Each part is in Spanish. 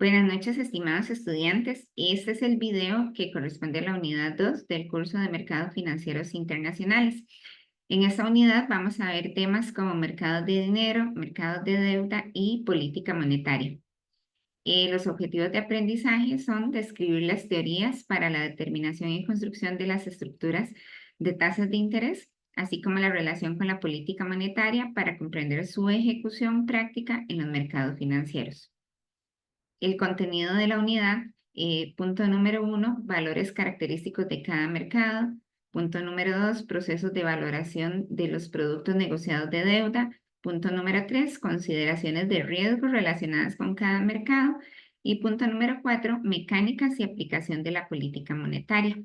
Buenas noches, estimados estudiantes. Este es el video que corresponde a la unidad 2 del curso de Mercados Financieros Internacionales. En esta unidad vamos a ver temas como mercados de dinero, mercados de deuda y política monetaria. Los objetivos de aprendizaje son describir las teorías para la determinación y construcción de las estructuras de tasas de interés, así como la relación con la política monetaria para comprender su ejecución práctica en los mercados financieros. El contenido de la unidad, punto número 1, valores característicos de cada mercado. Punto número 2, procesos de valoración de los productos negociados de deuda. Punto número 3, consideraciones de riesgo relacionadas con cada mercado. Y punto número 4, mecánicas y aplicación de la política monetaria.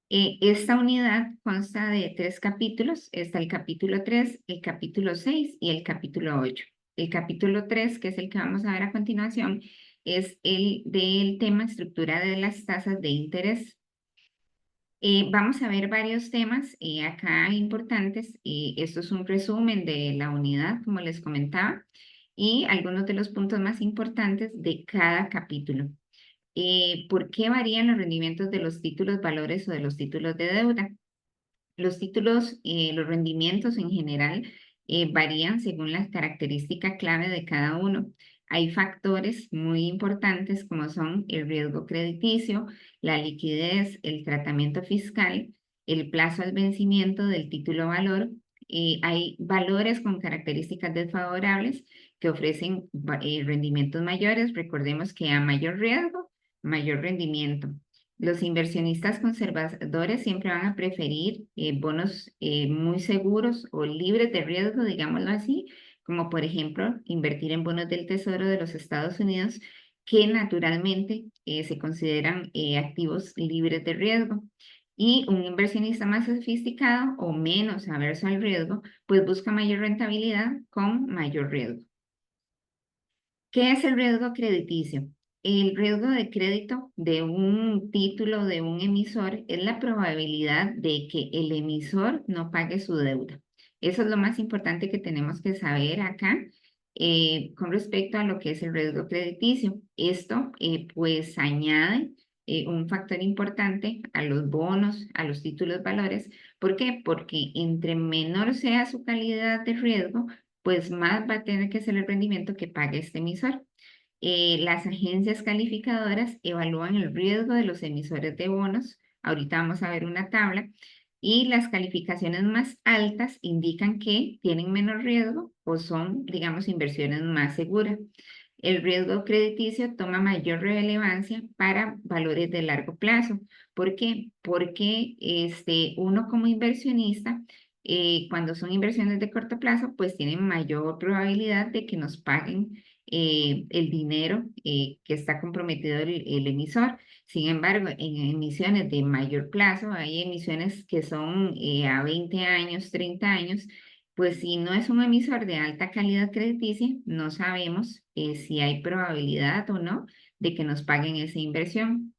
Esta unidad consta de 3 capítulos. Está el capítulo 3, el capítulo 6 y el capítulo 8. El capítulo 3, que es el que vamos a ver a continuación, es el del tema estructura de las tasas de interés. Vamos a ver varios temas acá importantes. Esto es un resumen de la unidad, como les comentaba, y algunos de los puntos más importantes de cada capítulo. ¿Por qué varían los rendimientos de los títulos valores o de los títulos de deuda? Los títulos, los rendimientos en general varían según las características clave de cada uno. Hay factores muy importantes como son el riesgo crediticio, la liquidez, el tratamiento fiscal, el plazo al vencimiento del título valor. Hay valores con características desfavorables que ofrecen rendimientos mayores. Recordemos que a mayor riesgo, mayor rendimiento. Los inversionistas conservadores siempre van a preferir bonos muy seguros o libres de riesgo, digámoslo así, como por ejemplo invertir en bonos del Tesoro de los Estados Unidos, que naturalmente se consideran activos libres de riesgo. Y un inversionista más sofisticado o menos averso al riesgo, pues busca mayor rentabilidad con mayor riesgo. ¿Qué es el riesgo crediticio? El riesgo de crédito de un título de un emisor es la probabilidad de que el emisor no pague su deuda. Eso es lo más importante que tenemos que saber acá con respecto a lo que es el riesgo crediticio. Esto pues añade un factor importante a los bonos, a los títulos valores. ¿Por qué? Porque entre menor sea su calidad de riesgo, pues más va a tener que ser el rendimiento que pague este emisor. Las agencias calificadoras evalúan el riesgo de los emisores de bonos. Ahorita vamos a ver una tabla. Y las calificaciones más altas indican que tienen menos riesgo o son, digamos, inversiones más seguras. El riesgo crediticio toma mayor relevancia para valores de largo plazo. ¿Por qué? Porque uno como inversionista, cuando son inversiones de corto plazo, pues tienen mayor probabilidad de que nos paguen el dinero que está comprometido el emisor. Sin embargo, en emisiones de mayor plazo, hay emisiones que son a 20 años, 30 años, pues si no es un emisor de alta calidad crediticia, no sabemos si hay probabilidad o no de que nos paguen esa inversión.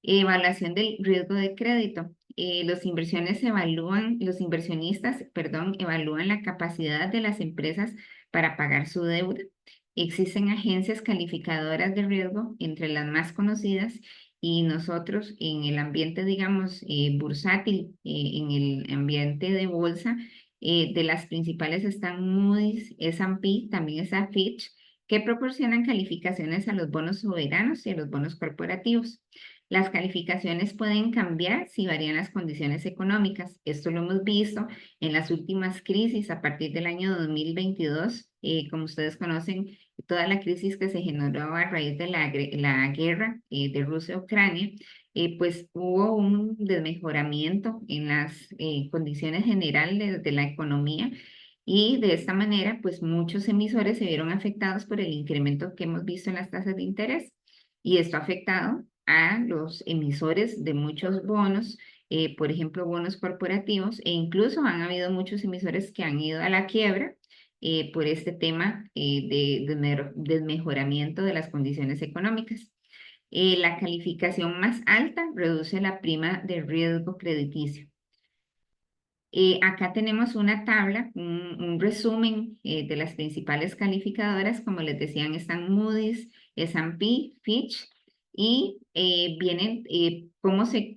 Evaluación del riesgo de crédito. Los inversionistas, perdón, evalúan la capacidad de las empresas para pagar su deuda. Existen agencias calificadoras de riesgo, entre las más conocidas, y nosotros en el ambiente, digamos, bursátil, en el ambiente de bolsa, de las principales están Moody's, S&P, también está Fitch, que proporcionan calificaciones a los bonos soberanos y a los bonos corporativos. Las calificaciones pueden cambiar si varían las condiciones económicas. Esto lo hemos visto en las últimas crisis a partir del año 2022. Como ustedes conocen, toda la crisis que se generó a raíz de la guerra de Rusia-Ucrania, pues hubo un desmejoramiento en las condiciones generales de la economía. Y de esta manera, pues muchos emisores se vieron afectados por el incremento que hemos visto en las tasas de interés. Y esto ha afectado a los emisores de muchos bonos, por ejemplo, bonos corporativos, e incluso han habido muchos emisores que han ido a la quiebra por este tema de desmejoramiento de las condiciones económicas. La calificación más alta reduce la prima de riesgo crediticio. Acá tenemos una tabla, un resumen de las principales calificadoras. Como les decían, están Moody's, S&P, Fitch, y vienen cómo se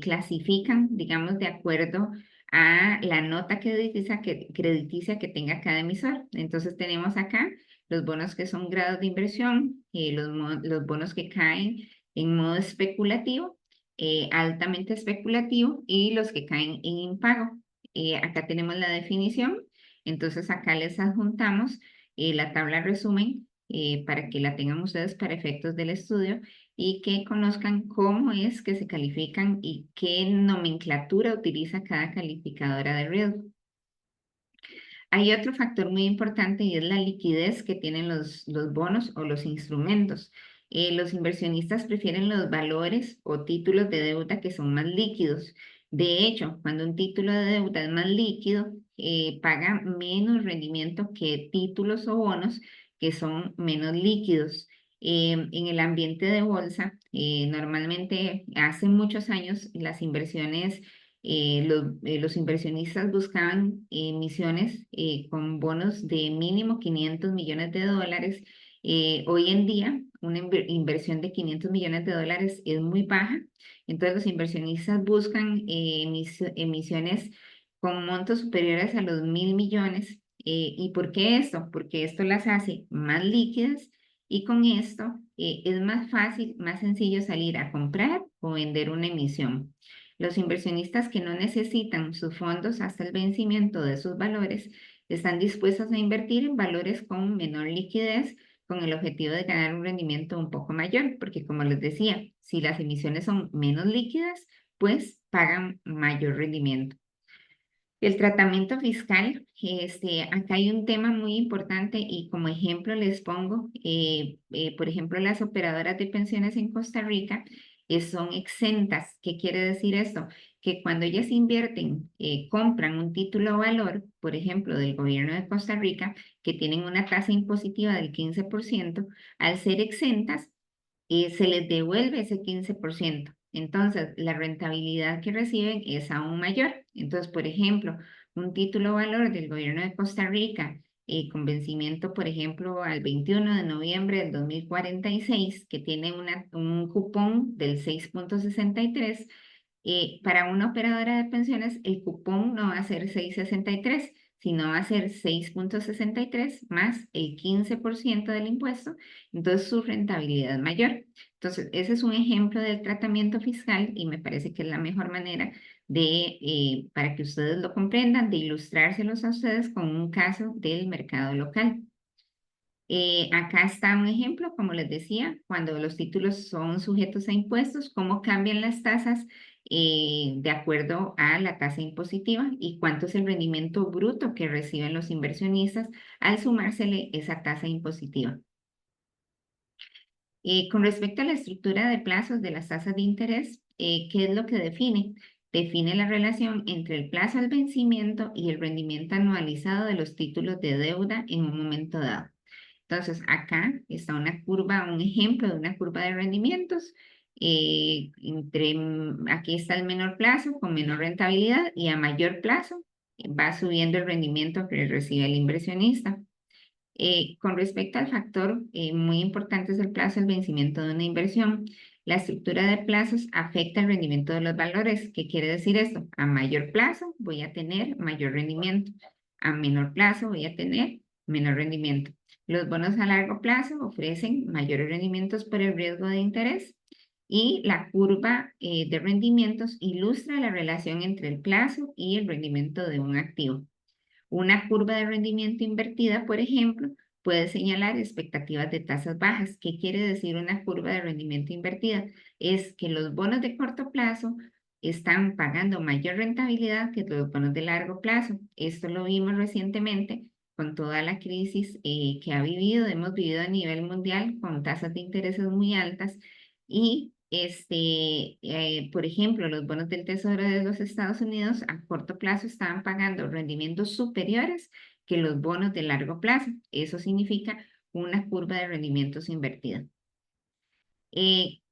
clasifican, digamos, de acuerdo a la nota crediticia que tenga cada emisor. Entonces tenemos acá los bonos que son grados de inversión, los bonos que caen en modo especulativo, altamente especulativo, y los que caen en impago. Acá tenemos la definición, entonces acá les adjuntamos la tabla resumen para que la tengan ustedes para efectos del estudio y que conozcan cómo es que se califican y qué nomenclatura utiliza cada calificadora de riesgo. Hay otro factor muy importante y es la liquidez que tienen los bonos o los instrumentos. Los inversionistas prefieren los valores o títulos de deuda que son más líquidos. De hecho, cuando un título de deuda es más líquido, paga menos rendimiento que títulos o bonos que son menos líquidos. En el ambiente de bolsa, normalmente hace muchos años las inversiones los inversionistas buscaban emisiones con bonos de mínimo 500 millones de dólares. Hoy en día, una inversión de 500 millones de dólares es muy baja. Entonces, los inversionistas buscan emisiones con montos superiores a los 1.000 millones. ¿Y por qué esto? Porque esto las hace más líquidas y con esto es más fácil, más sencillo salir a comprar o vender una emisión. Los inversionistas que no necesitan sus fondos hasta el vencimiento de sus valores están dispuestos a invertir en valores con menor liquidez con el objetivo de ganar un rendimiento un poco mayor, porque como les decía, si las emisiones son menos líquidas, pues pagan mayor rendimiento. El tratamiento fiscal, acá hay un tema muy importante y como ejemplo les pongo, por ejemplo, las operadoras de pensiones en Costa Rica son exentas. ¿Qué quiere decir esto? Que cuando ellas invierten, compran un título o valor, por ejemplo, del gobierno de Costa Rica, que tienen una tasa impositiva del 15%, al ser exentas, se les devuelve ese 15%. Entonces, la rentabilidad que reciben es aún mayor. Entonces, por ejemplo, un título valor del gobierno de Costa Rica con vencimiento, por ejemplo, al 21 de noviembre del 2046, que tiene un cupón del 6,63, para una operadora de pensiones, el cupón no va a ser 6,63, sino va a ser 6,63 más el 15% del impuesto, entonces su rentabilidad es mayor. Entonces, ese es un ejemplo del tratamiento fiscal y me parece que es la mejor manera para que ustedes lo comprendan, de ilustrárselos a ustedes con un caso del mercado local. Acá está un ejemplo, como les decía, cuando los títulos son sujetos a impuestos, cómo cambian las tasas de acuerdo a la tasa impositiva y cuánto es el rendimiento bruto que reciben los inversionistas al sumársele esa tasa impositiva. Con respecto a la estructura de plazos de las tasas de interés, ¿qué es lo que define? Define la relación entre el plazo al vencimiento y el rendimiento anualizado de los títulos de deuda en un momento dado. Entonces, acá está una curva, un ejemplo de una curva de rendimientos. Aquí está el menor plazo con menor rentabilidad y a mayor plazo va subiendo el rendimiento que recibe el inversionista. Con respecto al factor, muy importante es el plazo del vencimiento de una inversión. La estructura de plazos afecta el rendimiento de los valores. ¿Qué quiere decir esto? A mayor plazo voy a tener mayor rendimiento. A menor plazo voy a tener menor rendimiento. Los bonos a largo plazo ofrecen mayores rendimientos por el riesgo de interés y la curva de rendimientos ilustra la relación entre el plazo y el rendimiento de un activo. Una curva de rendimiento invertida, por ejemplo, puede señalar expectativas de tasas bajas. ¿Qué quiere decir una curva de rendimiento invertida? Es que los bonos de corto plazo están pagando mayor rentabilidad que los bonos de largo plazo. Esto lo vimos recientemente con toda la crisis que hemos vivido a nivel mundial con tasas de intereses muy altas y por ejemplo, los bonos del Tesoro de los Estados Unidos a corto plazo estaban pagando rendimientos superiores que los bonos de largo plazo. Eso significa una curva de rendimientos invertida.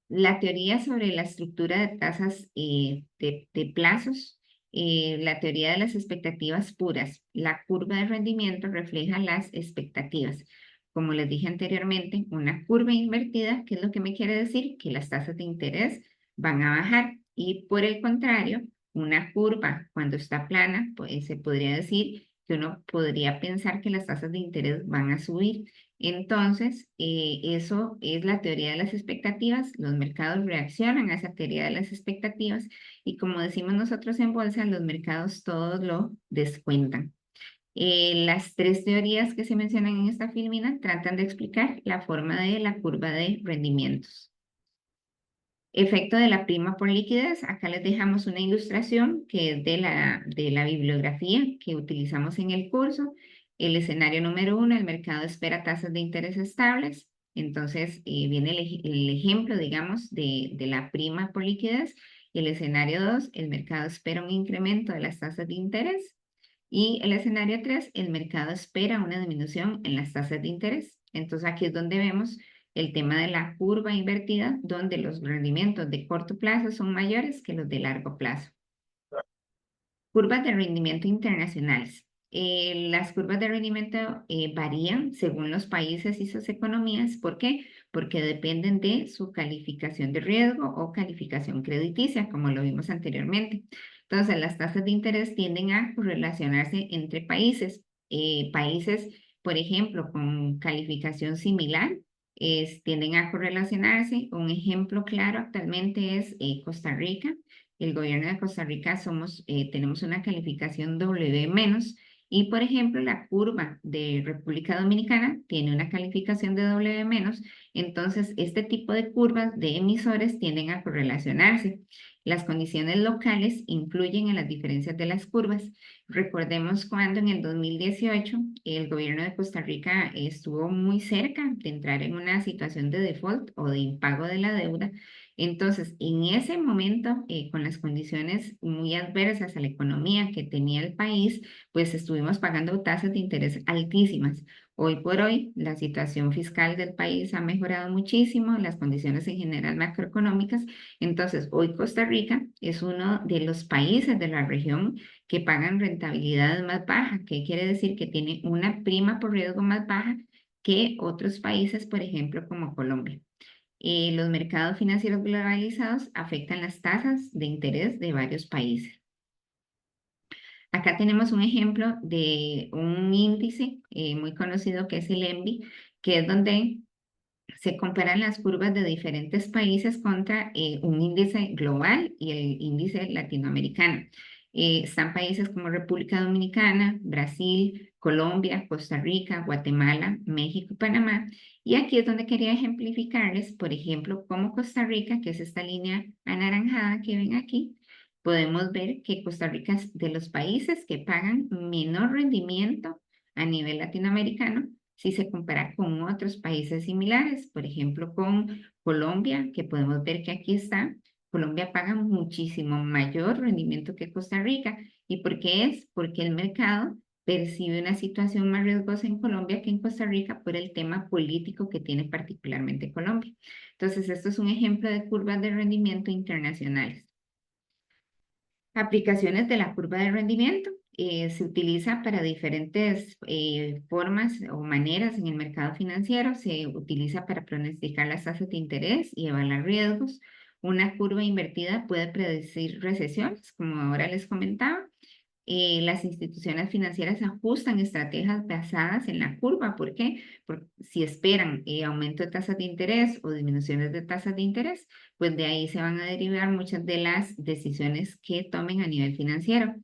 La teoría sobre la estructura de tasas de plazos la teoría de las expectativas puras. La curva de rendimiento refleja las expectativas. Como les dije anteriormente, una curva invertida, ¿qué es lo que me quiere decir? Que las tasas de interés van a bajar y por el contrario, una curva cuando está plana, pues se podría decir que uno podría pensar que las tasas de interés van a subir. Entonces, eso es la teoría de las expectativas. Los mercados reaccionan a esa teoría de las expectativas y como decimos nosotros en bolsa, los mercados todos lo descuentan. Las tres teorías que se mencionan en esta filmina tratan de explicar la forma de la curva de rendimientos. Efecto de la prima por liquidez. Acá les dejamos una ilustración que es de la bibliografía que utilizamos en el curso. El escenario número 1, el mercado espera tasas de interés estables. Entonces viene el ejemplo, digamos, de la prima por liquidez. El escenario 2, el mercado espera un incremento de las tasas de interés. Y el escenario 3, el mercado espera una disminución en las tasas de interés. Entonces aquí es donde vemos el tema de la curva invertida, donde los rendimientos de corto plazo son mayores que los de largo plazo. Curvas de rendimiento internacionales. Las curvas de rendimiento varían según los países y sus economías. ¿Por qué? Porque dependen de su calificación de riesgo o calificación crediticia, como lo vimos anteriormente. Entonces, las tasas de interés tienden a correlacionarse entre países. Países, por ejemplo, con calificación similar, tienden a correlacionarse. Un ejemplo claro actualmente es Costa Rica. El gobierno de Costa Rica tenemos una calificación W-, y por ejemplo la curva de República Dominicana tiene una calificación de W-. Entonces este tipo de curvas de emisores tienden a correlacionarse. Las condiciones locales influyen en las diferencias de las curvas. Recordemos cuando en el 2018 el gobierno de Costa Rica estuvo muy cerca de entrar en una situación de default o de impago de la deuda. Entonces, en ese momento, con las condiciones muy adversas a la economía que tenía el país, pues estuvimos pagando tasas de interés altísimas. Hoy por hoy, la situación fiscal del país ha mejorado muchísimo, las condiciones en general macroeconómicas. Entonces, hoy Costa Rica es uno de los países de la región que pagan rentabilidades más bajas, que quiere decir que tiene una prima por riesgo más baja que otros países, por ejemplo, como Colombia. Los mercados financieros globalizados afectan las tasas de interés de varios países. Acá tenemos un ejemplo de un índice muy conocido que es el ENVI, que es donde se comparan las curvas de diferentes países contra un índice global y el índice latinoamericano. Están países como República Dominicana, Brasil, Colombia, Costa Rica, Guatemala, México y Panamá. Y aquí es donde quería ejemplificarles, por ejemplo, como Costa Rica, que es esta línea anaranjada que ven aquí, podemos ver que Costa Rica es de los países que pagan menor rendimiento a nivel latinoamericano si se compara con otros países similares, por ejemplo, con Colombia, que podemos ver que aquí está. Colombia paga muchísimo mayor rendimiento que Costa Rica. ¿Y por qué es? Porque el mercado percibe una situación más riesgosa en Colombia que en Costa Rica por el tema político que tiene particularmente Colombia. Entonces, esto es un ejemplo de curvas de rendimiento internacionales. Aplicaciones de la curva de rendimiento. Se utiliza para diferentes formas o maneras en el mercado financiero. Se utiliza para pronosticar las tasas de interés y evaluar riesgos. Una curva invertida puede predecir recesiones, como ahora les comentaba. Las instituciones financieras ajustan estrategias basadas en la curva. ¿Por qué? Porque si esperan aumento de tasas de interés o disminuciones de tasas de interés, pues de ahí se van a derivar muchas de las decisiones que tomen a nivel financiero.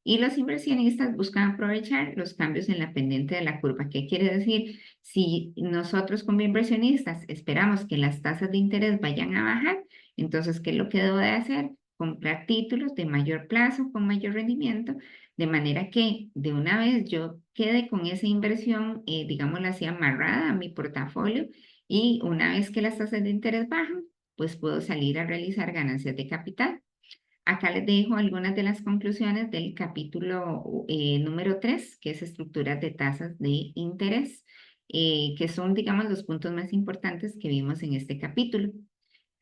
Y los inversionistas buscan aprovechar los cambios en la pendiente de la curva. ¿Qué quiere decir? Si nosotros como inversionistas esperamos que las tasas de interés vayan a bajar, entonces, ¿qué es lo que debo de hacer? Comprar títulos de mayor plazo con mayor rendimiento, de manera que de una vez yo quede con esa inversión, digámoslo así, amarrada a mi portafolio, y una vez que las tasas de interés bajan, pues puedo salir a realizar ganancias de capital. Acá les dejo algunas de las conclusiones del capítulo número 3, que es estructuras de tasas de interés, que son, digamos, los puntos más importantes que vimos en este capítulo.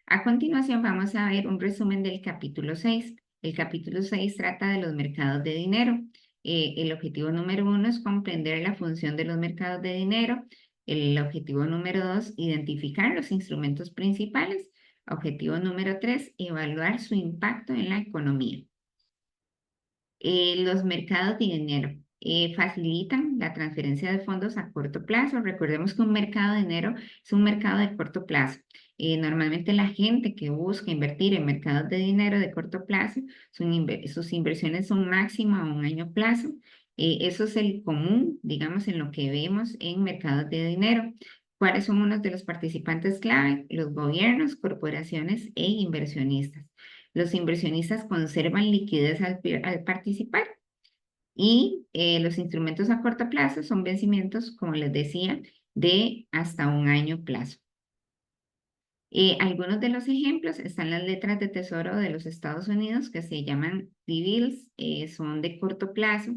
A continuación vamos a ver un resumen del capítulo 6. El capítulo 6 trata de los mercados de dinero. El objetivo número 1 es comprender la función de los mercados de dinero. El objetivo número 2, identificar los instrumentos principales. Objetivo número 3, evaluar su impacto en la economía. Los mercados de dinero facilitan la transferencia de fondos a corto plazo. Recordemos que un mercado de dinero es un mercado de corto plazo. Normalmente la gente que busca invertir en mercados de dinero de corto plazo, sus inversiones son máximo a un año plazo. Eso es el común, digamos, en lo que vemos en mercados de dinero. ¿Cuáles son unos de los participantes clave? Los gobiernos, corporaciones e inversionistas. Los inversionistas conservan liquidez al participar y los instrumentos a corto plazo son vencimientos, como les decía, de hasta un año plazo. Algunos de los ejemplos están las letras de tesoro de los Estados Unidos que se llaman T-bills, son de corto plazo.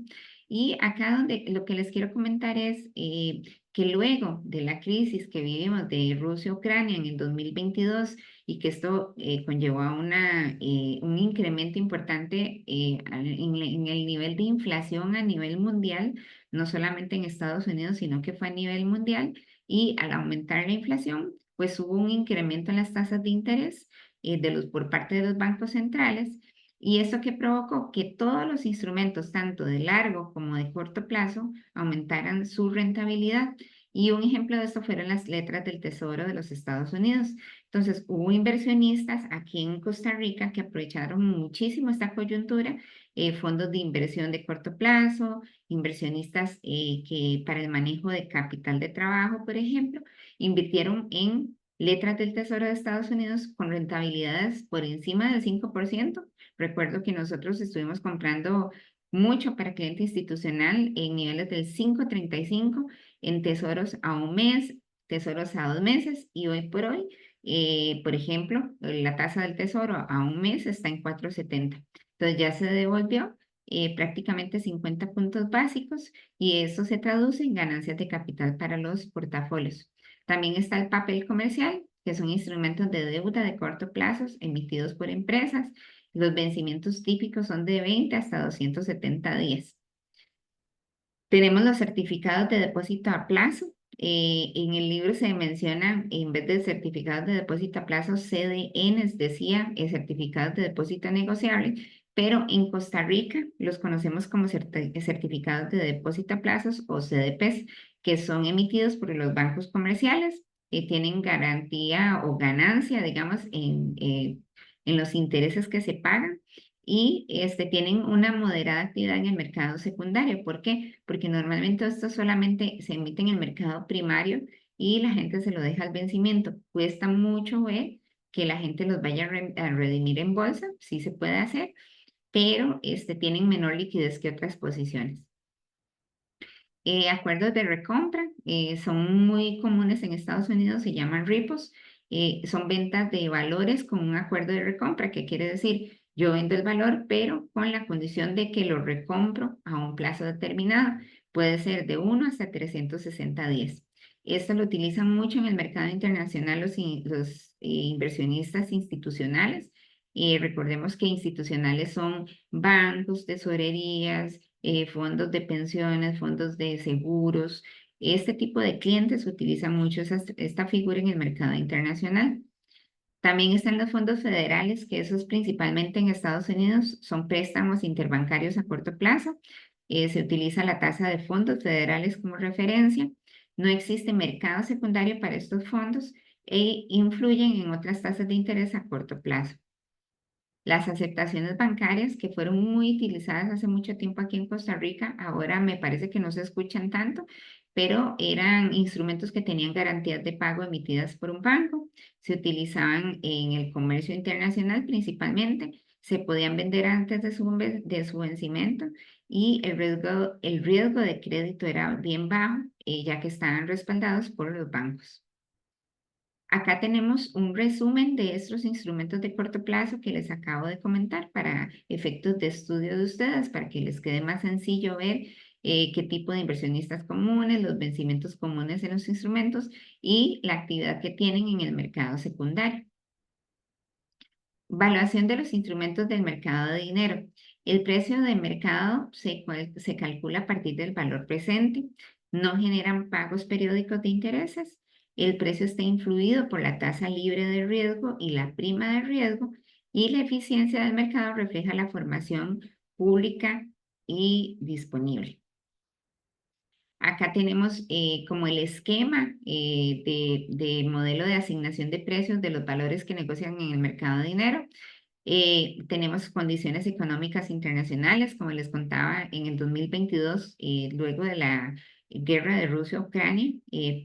Y acá donde lo que les quiero comentar es que luego de la crisis que vivimos de Rusia-Ucrania en el 2022 y que esto conllevó a un incremento importante en el nivel de inflación a nivel mundial, no solamente en Estados Unidos, sino que fue a nivel mundial, y al aumentar la inflación, pues hubo un incremento en las tasas de interés por parte de los bancos centrales, y eso que provocó que todos los instrumentos, tanto de largo como de corto plazo, aumentaran su rentabilidad. Y un ejemplo de esto fueron las letras del Tesoro de los Estados Unidos. Entonces, hubo inversionistas aquí en Costa Rica que aprovecharon muchísimo esta coyuntura, fondos de inversión de corto plazo, inversionistas que para el manejo de capital de trabajo, por ejemplo, invirtieron en letras del Tesoro de Estados Unidos con rentabilidades por encima del 5%. Recuerdo que nosotros estuvimos comprando mucho para cliente institucional en niveles del 5.35 en tesoros a un mes, tesoros a 2 meses, y hoy por hoy, por ejemplo, la tasa del tesoro a un mes está en 4.70. Entonces ya se devolvió prácticamente 50 puntos básicos, y eso se traduce en ganancias de capital para los portafolios. También está el papel comercial, que son instrumentos de deuda de corto plazo emitidos por empresas. Los vencimientos típicos son de 20 hasta 270 días. Tenemos los certificados de depósito a plazo. En el libro se menciona, en vez de certificados de depósito a plazo, CDNs, decía, certificados de depósito negociable, pero en Costa Rica los conocemos como certificados de depósito a plazos o CDPs, que son emitidos por los bancos comerciales, tienen garantía o ganancia, digamos, en los intereses que se pagan, y tienen una moderada actividad en el mercado secundario. ¿Por qué? Porque normalmente esto solamente se emite en el mercado primario y la gente se lo deja al vencimiento. Cuesta mucho ver que la gente los vaya a redimir en bolsa, sí se puede hacer, pero tienen menor liquidez que otras posiciones. Acuerdos de recompra son muy comunes en Estados Unidos, se llaman repos. Son ventas de valores con un acuerdo de recompra, que quiere decir yo vendo el valor, pero con la condición de que lo recompro a un plazo determinado. Puede ser de 1 hasta 360 días. Esto lo utilizan mucho en el mercado internacional los inversionistas institucionales. Recordemos que institucionales son bancos, tesorerías, fondos de pensiones, fondos de seguros. Este tipo de clientes utilizan mucho esta figura en el mercado internacional. También están los fondos federales, que esos principalmente en Estados Unidos son préstamos interbancarios a corto plazo. Se utiliza la tasa de fondos federales como referencia. No existe mercado secundario para estos fondos e influyen en otras tasas de interés a corto plazo. Las aceptaciones bancarias, que fueron muy utilizadas hace mucho tiempo aquí en Costa Rica, ahora me parece que no se escuchan tanto, pero eran instrumentos que tenían garantías de pago emitidas por un banco. Se utilizaban en el comercio internacional principalmente, se podían vender antes de su vencimiento, y el riesgo de crédito era bien bajo, ya que estaban respaldados por los bancos. Acá tenemos un resumen de estos instrumentos de corto plazo que les acabo de comentar para efectos de estudio de ustedes, para que les quede más sencillo ver qué tipo de inversionistas comunes, los vencimientos comunes en los instrumentos y la actividad que tienen en el mercado secundario. Valuación de los instrumentos del mercado de dinero. El precio de mercado se calcula a partir del valor presente. No generan pagos periódicos de intereses. El precio está influido por la tasa libre de riesgo y la prima de riesgo. Y la eficiencia del mercado refleja la formación pública y disponible. Acá tenemos como el esquema de modelo de asignación de precios de los valores que negocian en el mercado de dinero. Tenemos condiciones económicas internacionales, como les contaba, en el 2022, luego de la guerra de Rusia-Ucrania,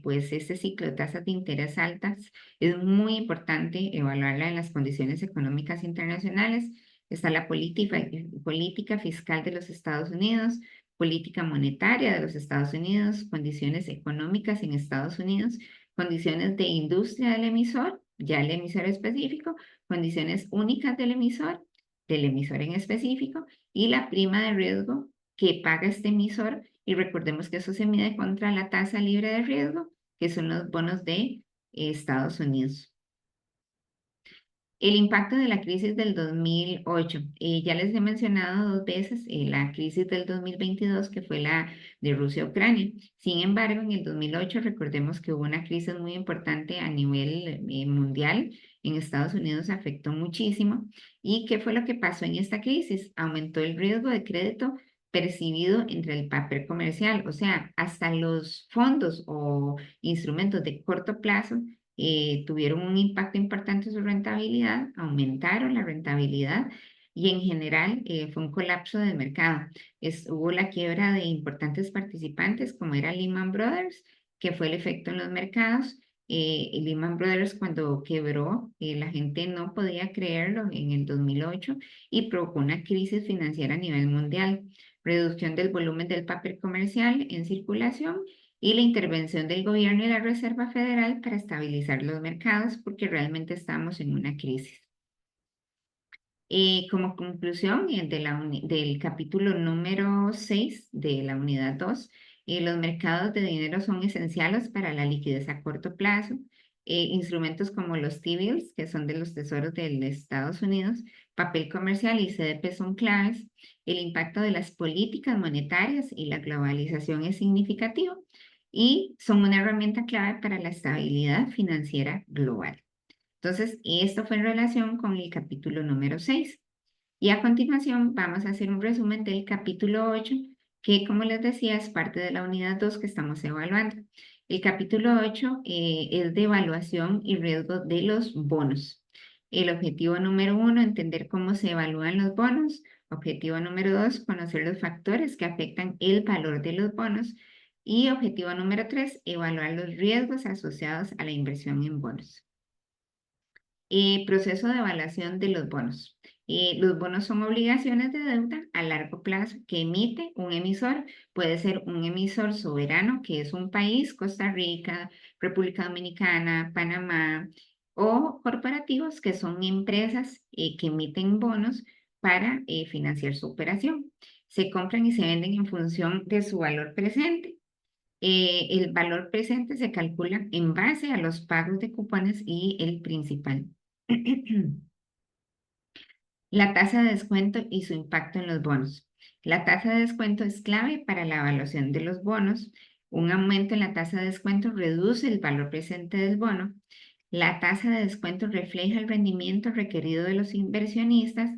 pues este ciclo de tasas de interés altas es muy importante evaluarla en las condiciones económicas internacionales. Está la política fiscal de los Estados Unidos, política monetaria de los Estados Unidos, condiciones económicas en Estados Unidos, condiciones de industria del emisor, ya el emisor específico, condiciones únicas del emisor en específico, y la prima de riesgo que paga este emisor. Y recordemos que eso se mide contra la tasa libre de riesgo, que son los bonos de Estados Unidos. El impacto de la crisis del 2008. Ya les he mencionado 2 veces la crisis del 2022, que fue la de Rusia-Ucrania. Sin embargo, en el 2008 recordemos que hubo una crisis muy importante a nivel mundial. En Estados Unidos afectó muchísimo. ¿Y qué fue lo que pasó en esta crisis? Aumentó el riesgo de crédito percibido entre el papel comercial, o sea, hasta los fondos o instrumentos de corto plazo tuvieron un impacto importante en su rentabilidad, aumentaron la rentabilidad y en general fue un colapso del mercado. Hubo la quiebra de importantes participantes como era Lehman Brothers, que fue el efecto en los mercados. Lehman Brothers cuando quebró, la gente no podía creerlo en el 2008 y provocó una crisis financiera a nivel mundial, reducción del volumen del papel comercial en circulación y la intervención del gobierno y la Reserva Federal para estabilizar los mercados, porque realmente estamos en una crisis. Como conclusión del capítulo número 6 de la unidad 2, los mercados de dinero son esenciales para la liquidez a corto plazo. Instrumentos como los T-bills, que son de los tesoros de Estados Unidos, papel comercial y CDP son claves. El impacto de las políticas monetarias y la globalización es significativo y son una herramienta clave para la estabilidad financiera global. Entonces, esto fue en relación con el capítulo número 6. Y a continuación vamos a hacer un resumen del capítulo 8, que como les decía es parte de la unidad 2 que estamos evaluando. El capítulo 8 es de evaluación y riesgo de los bonos. El objetivo número 1, entender cómo se evalúan los bonos. Objetivo número 2, conocer los factores que afectan el valor de los bonos. Y objetivo número 3, evaluar los riesgos asociados a la inversión en bonos. Proceso de evaluación de los bonos. Los bonos son obligaciones de deuda a largo plazo que emite un emisor. Puede ser un emisor soberano, que es un país, Costa Rica, República Dominicana, Panamá, o corporativos, que son empresas que emiten bonos para financiar su operación. Se compran y se venden en función de su valor presente. El valor presente se calcula en base a los pagos de cupones y el principal. La tasa de descuento y su impacto en los bonos. La tasa de descuento es clave para la evaluación de los bonos. Un aumento en la tasa de descuento reduce el valor presente del bono. La tasa de descuento refleja el rendimiento requerido de los inversionistas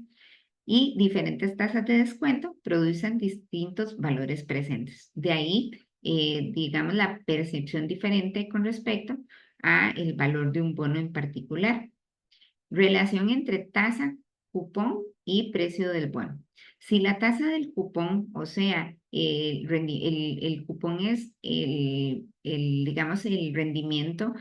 y diferentes tasas de descuento producen distintos valores presentes. De ahí, digamos, la percepción diferente con respecto a el valor de un bono en particular. Relación entre tasa, cupón y precio del bono. Si la tasa del cupón, o sea, el cupón es digamos, el rendimiento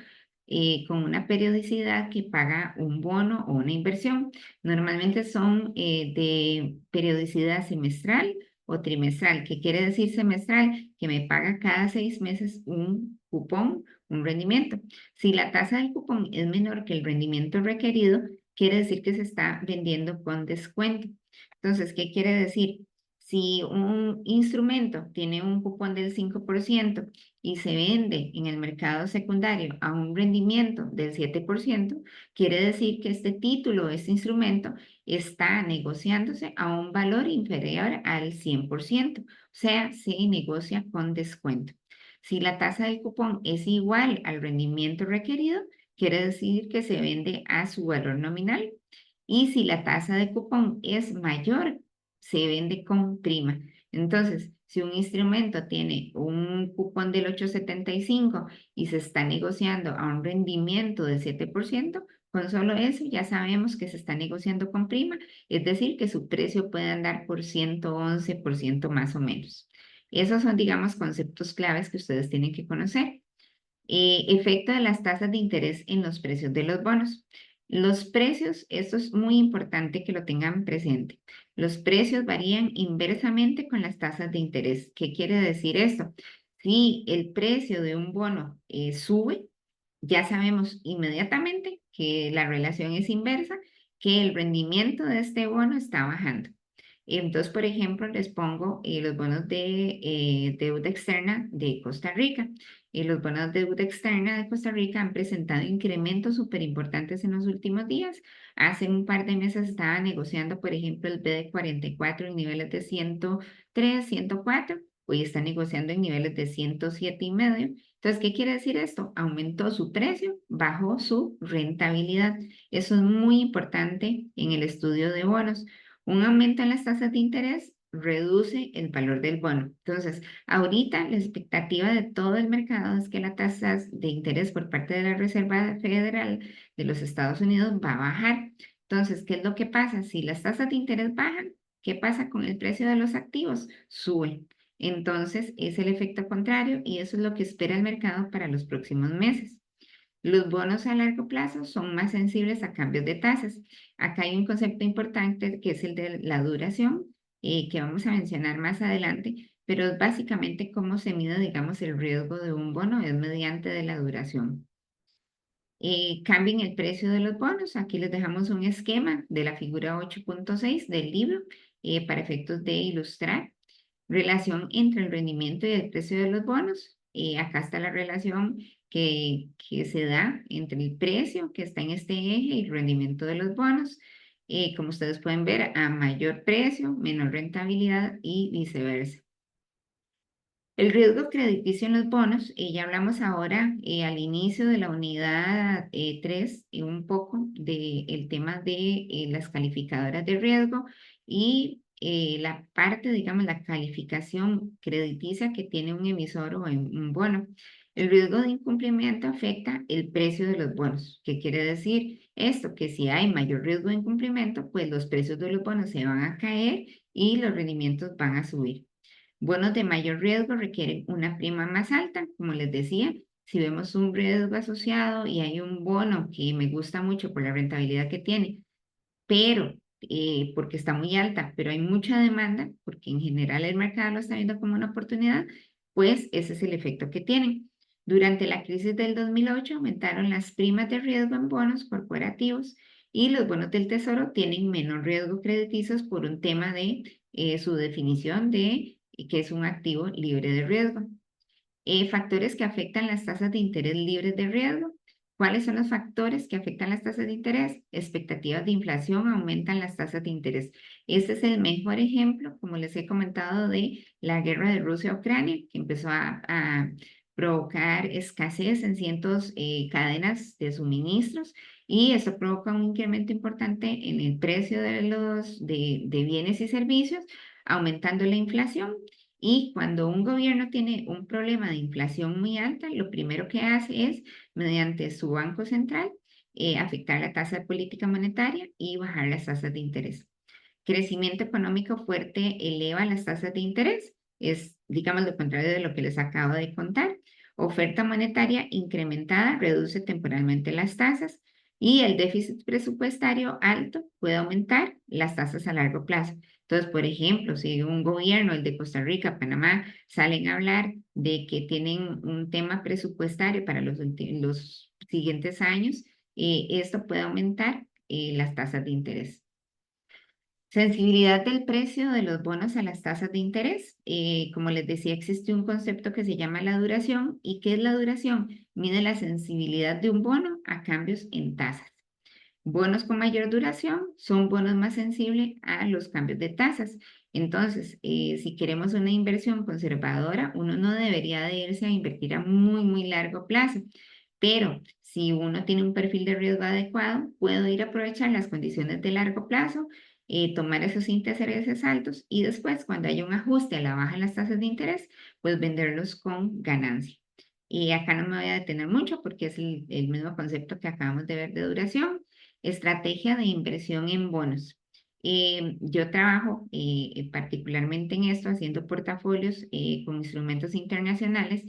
con una periodicidad que paga un bono o una inversión. Normalmente son de periodicidad semestral o trimestral. ¿Qué quiere decir semestral? Que me paga cada 6 meses un cupón, un rendimiento. Si la tasa del cupón es menor que el rendimiento requerido, quiere decir que se está vendiendo con descuento. Entonces, ¿qué quiere decir? Si un instrumento tiene un cupón del 5% y se vende en el mercado secundario a un rendimiento del 7%, quiere decir que este título, este instrumento, está negociándose a un valor inferior al 100%, o sea, se negocia con descuento. Si la tasa del cupón es igual al rendimiento requerido, quiere decir que se vende a su valor nominal. Y si la tasa de cupón es mayor, se vende con prima. Entonces, si un instrumento tiene un cupón del 8,75 y se está negociando a un rendimiento del 7%, con solo eso ya sabemos que se está negociando con prima, es decir, que su precio puede andar por 111% más o menos. Esos son, digamos, conceptos claves que ustedes tienen que conocer. Efecto de las tasas de interés en los precios de los bonos. Los precios, esto es muy importante que lo tengan presente. Los precios varían inversamente con las tasas de interés. ¿Qué quiere decir esto? Si el precio de un bono sube, ya sabemos inmediatamente que la relación es inversa, que el rendimiento de este bono está bajando. Entonces, por ejemplo, les pongo los bonos de deuda externa de Costa Rica. Los bonos de deuda externa de Costa Rica han presentado incrementos súper importantes en los últimos días. Hace un par de meses estaba negociando, por ejemplo, el BD 44 en niveles de 103, 104. Hoy está negociando en niveles de 107,5. Entonces, ¿qué quiere decir esto? Aumentó su precio, bajó su rentabilidad. Eso es muy importante en el estudio de bonos. Un aumento en las tasas de interés reduce el valor del bono. Entonces, ahorita la expectativa de todo el mercado es que las tasas de interés por parte de la Reserva Federal de los Estados Unidos va a bajar. Entonces, ¿qué es lo que pasa? Si las tasas de interés bajan, ¿qué pasa con el precio de los activos? Sube. Entonces, es el efecto contrario y eso es lo que espera el mercado para los próximos meses. Los bonos a largo plazo son más sensibles a cambios de tasas. Acá hay un concepto importante que es el de la duración, que vamos a mencionar más adelante, pero es básicamente cómo se mide, digamos, el riesgo de un bono, es mediante de la duración. Cambien el precio de los bonos. Aquí les dejamos un esquema de la figura 8,6 del libro para efectos de ilustrar. Relación entre el rendimiento y el precio de los bonos. Acá está la relación que se da entre el precio que está en este eje y el rendimiento de los bonos. Como ustedes pueden ver, a mayor precio, menor rentabilidad y viceversa. El riesgo crediticio en los bonos, ya hablamos ahora al inicio de la unidad 3, un poco del tema de las calificadoras de riesgo y la parte, digamos, la calificación crediticia que tiene un emisor o un bono. El riesgo de incumplimiento afecta el precio de los bonos. ¿Qué quiere decir esto? Que si hay mayor riesgo de incumplimiento, pues los precios de los bonos se van a caer y los rendimientos van a subir. Bonos de mayor riesgo requieren una prima más alta, como les decía. Si vemos un riesgo asociado y hay un bono que me gusta mucho por la rentabilidad que tiene, pero porque está muy alta, pero hay mucha demanda, porque en general el mercado lo está viendo como una oportunidad, pues ese es el efecto que tienen. Durante la crisis del 2008 aumentaron las primas de riesgo en bonos corporativos y los bonos del tesoro tienen menor riesgo crediticios por un tema de su definición de que es un activo libre de riesgo. Factores que afectan las tasas de interés libres de riesgo. ¿Cuáles son los factores que afectan las tasas de interés? Expectativas de inflación aumentan las tasas de interés. Este es el mejor ejemplo, como les he comentado, de la guerra de Rusia a Ucrania, que empezó a provocar escasez en cientos cadenas de suministros y eso provoca un incremento importante en el precio de bienes y servicios, aumentando la inflación. Y cuando un gobierno tiene un problema de inflación muy alta, lo primero que hace es, mediante su Banco Central, afectar la tasa de política monetaria y bajar las tasas de interés. Crecimiento económico fuerte eleva las tasas de interés. Es, digamos, lo contrario de lo que les acabo de contar. Oferta monetaria incrementada reduce temporalmente las tasas y el déficit presupuestario alto puede aumentar las tasas a largo plazo. Entonces, por ejemplo, si un gobierno, el de Costa Rica, Panamá, salen a hablar de que tienen un tema presupuestario para los siguientes años, esto puede aumentar las tasas de interés. Sensibilidad del precio de los bonos a las tasas de interés. Como les decía, existe un concepto que se llama la duración. ¿Y qué es la duración? Mide la sensibilidad de un bono a cambios en tasas. Bonos con mayor duración son bonos más sensibles a los cambios de tasas. Entonces, si queremos una inversión conservadora, uno no debería de irse a invertir a muy, muy largo plazo. Pero si uno tiene un perfil de riesgo adecuado, puedo ir a aprovechar las condiciones de largo plazo, tomar esos intereses altos y después, cuando haya un ajuste a la baja en las tasas de interés, pues venderlos con ganancia. Y acá no me voy a detener mucho porque es el mismo concepto que acabamos de ver de duración. Estrategia de inversión en bonos. Yo trabajo particularmente en esto, haciendo portafolios con instrumentos internacionales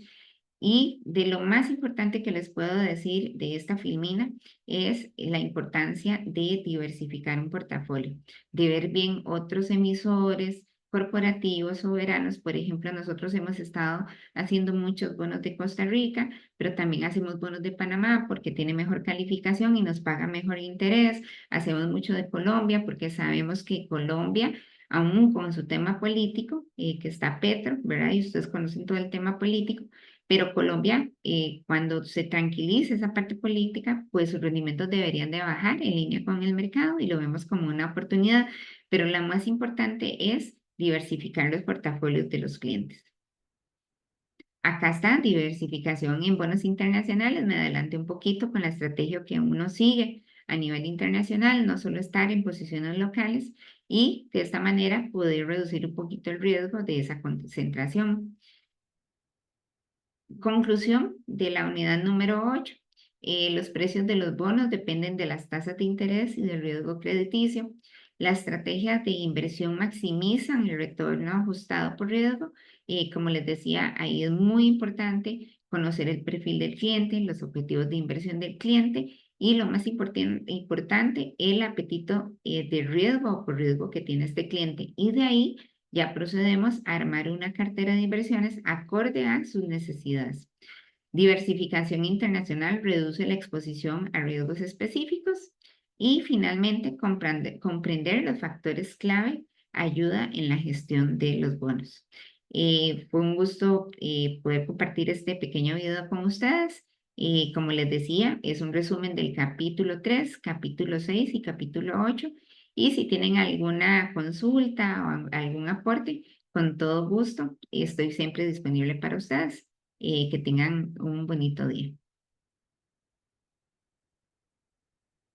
y de lo más importante que les puedo decir de esta filmina es la importancia de diversificar un portafolio, de ver bien otros emisores corporativos soberanos. Por ejemplo, nosotros hemos estado haciendo muchos bonos de Costa Rica, pero también hacemos bonos de Panamá porque tiene mejor calificación y nos paga mejor interés. Hacemos mucho de Colombia porque sabemos que Colombia, aún con su tema político, que está Petro, ¿verdad? Y ustedes conocen todo el tema político, pero Colombia, cuando se tranquilice esa parte política, pues sus rendimientos deberían de bajar en línea con el mercado y lo vemos como una oportunidad. Pero la más importante es diversificar los portafolios de los clientes. Acá está, diversificación en bonos internacionales. Me adelanté un poquito con la estrategia que uno sigue a nivel internacional, no solo estar en posiciones locales y de esta manera poder reducir un poquito el riesgo de esa concentración. Conclusión de la unidad número 8. Los precios de los bonos dependen de las tasas de interés y del riesgo crediticio. Las estrategias de inversión maximizan el retorno ajustado por riesgo. Como les decía, ahí es muy importante conocer el perfil del cliente, los objetivos de inversión del cliente y lo más importante, el apetito de riesgo o por riesgo que tiene este cliente. Y de ahí ya procedemos a armar una cartera de inversiones acorde a sus necesidades. Diversificación internacional reduce la exposición a riesgos específicos y finalmente comprender los factores clave ayuda en la gestión de los bonos. Fue un gusto poder compartir este pequeño video con ustedes. Como les decía, es un resumen del capítulo 3, capítulo 6 y capítulo 8. Y si tienen alguna consulta o algún aporte, con todo gusto, estoy siempre disponible para ustedes. Que tengan un bonito día.